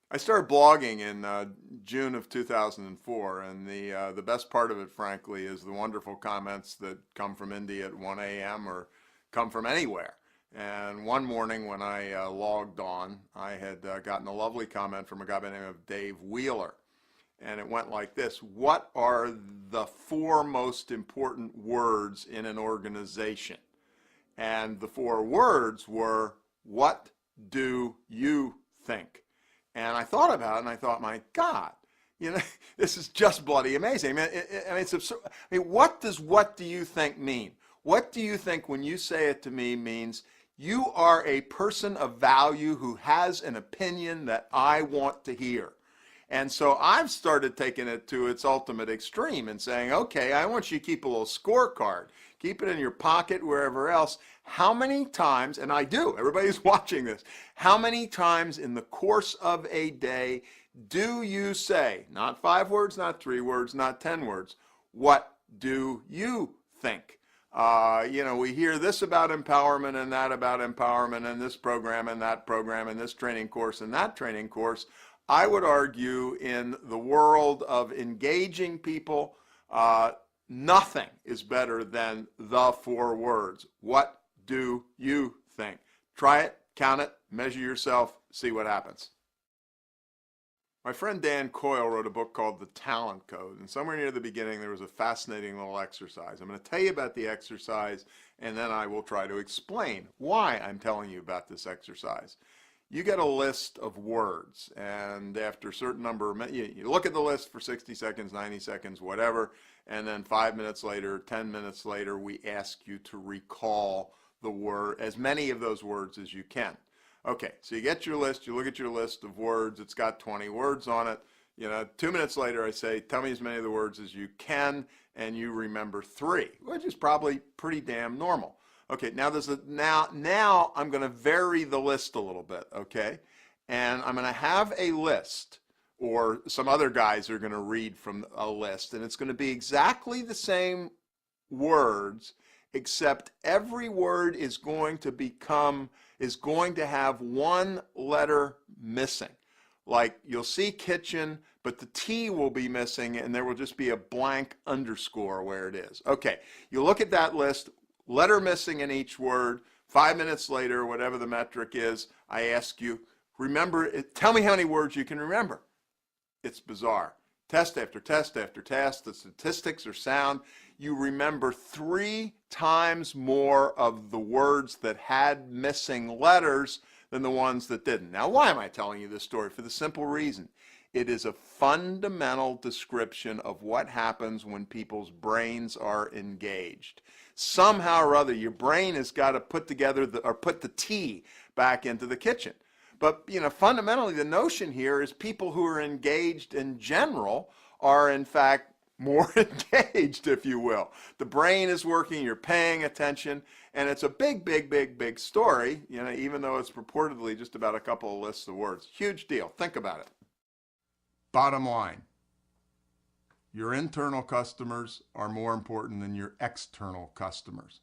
I started blogging in June of 2004, and the best part of it, frankly, is the wonderful comments that come from India at 1 a.m. or come from anywhere. And one morning when I logged on, I had gotten a lovely comment from a guy by the name of Dave Wheeler, and it went like this: What are the four most important words in an organization? And the four words were, what do you think? And I thought about it and I thought, my God, you know, this is just bloody amazing. It's absurd. What does what do you think mean? What do you think when you say it to me means you are a person of value who has an opinion that I want to hear? And so I've started taking it to its ultimate extreme and saying, okay, I want you to keep a little scorecard. Keep it in your pocket, wherever else. How many times, and I do, everybody's watching this, how many times in the course of a day do you say, not 5 words, not 3 words, not 10 words, what do you think? We hear this about empowerment and that about empowerment and this program and that program and this training course and that training course. I would argue in the world of engaging people, nothing is better than the 4 words. What do you think? Try it, count it, measure yourself, see what happens. My friend Dan Coyle wrote a book called The Talent Code, and somewhere near the beginning there was a fascinating little exercise. I'm going to tell you about the exercise, and then I will try to explain why I'm telling you about this exercise. You get a list of words, and after a certain number of minutes, you look at the list for 60 seconds, 90 seconds, whatever, and then 5 minutes later, 10 minutes later, we ask you to recall the word, as many of those words as you can. Okay, so you get your list, you look at your list of words, it's got 20 words on it. 2 minutes later, I say, tell me as many of the words as you can, and you remember 3, which is probably pretty damn normal. Okay, now I'm going to vary the list a little bit, okay? And I'm going to have a list, or some other guys are going to read from a list, and it's going to be exactly the same words, except every word is going to have one letter missing. Like you'll see kitchen, but the T will be missing, and there will just be a blank underscore where it is. Okay, you look at that list, letter missing in each word. 5 minutes later, whatever the metric is, I ask you, tell me how many words you can remember. It's bizarre. Test after test after test, the statistics are sound. You remember 3 times more of the words that had missing letters than the ones that didn't. Now, why am I telling you this story? For the simple reason, it is a fundamental description of what happens when people's brains are engaged. Somehow or other, your brain has got to put the T back into the kitchen. But, fundamentally, the notion here is people who are engaged in general are, in fact, more engaged, if you will. The brain is working, you're paying attention, and it's a big, big, big, big story, even though it's purportedly just about a couple of lists of words. Huge deal. Think about it. Bottom line, your internal customers are more important than your external customers.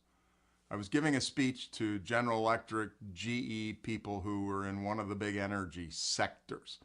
I was giving a speech to General Electric, GE people who were in one of the big energy sectors.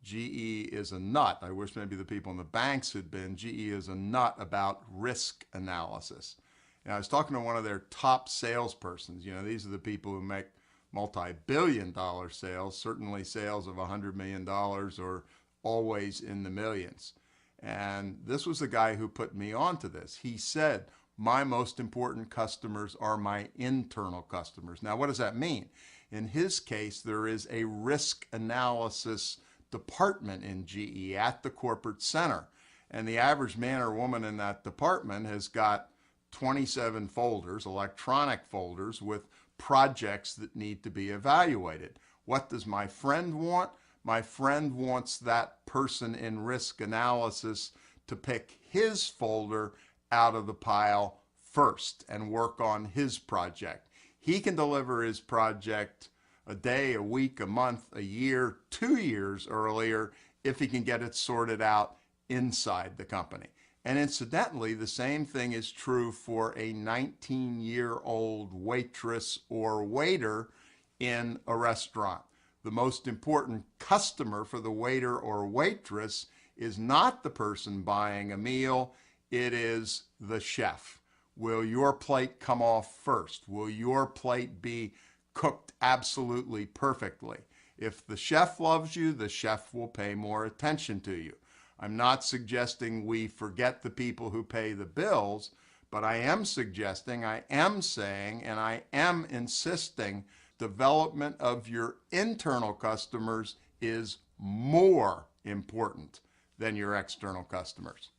GE is a nut. I wish maybe the people in the banks had been. GE is a nut about risk analysis. And I was talking to one of their top salespersons. These are the people who make multi-billion-dollar sales, certainly sales of $100 million or always in the millions. And this was the guy who put me onto this. He said, my most important customers are my internal customers. Now, what does that mean? In his case, there is a risk analysis department in GE at the corporate center. And the average man or woman in that department has got 27 folders, electronic folders, with projects that need to be evaluated. What does my friend want? My friend wants that person in risk analysis to pick his folder out of the pile first and work on his project. He can deliver his project a day, a week, a month, a year, 2 years earlier if he can get it sorted out inside the company. And incidentally, the same thing is true for a 19-year-old waitress or waiter in a restaurant. The most important customer for the waiter or waitress is not the person buying a meal, it is the chef. Will your plate come off first? Will your plate be cooked absolutely perfectly? If the chef loves you, the chef will pay more attention to you. I'm not suggesting we forget the people who pay the bills, but I am suggesting, I am saying, and I am insisting development of your internal customers is more important than your external customers.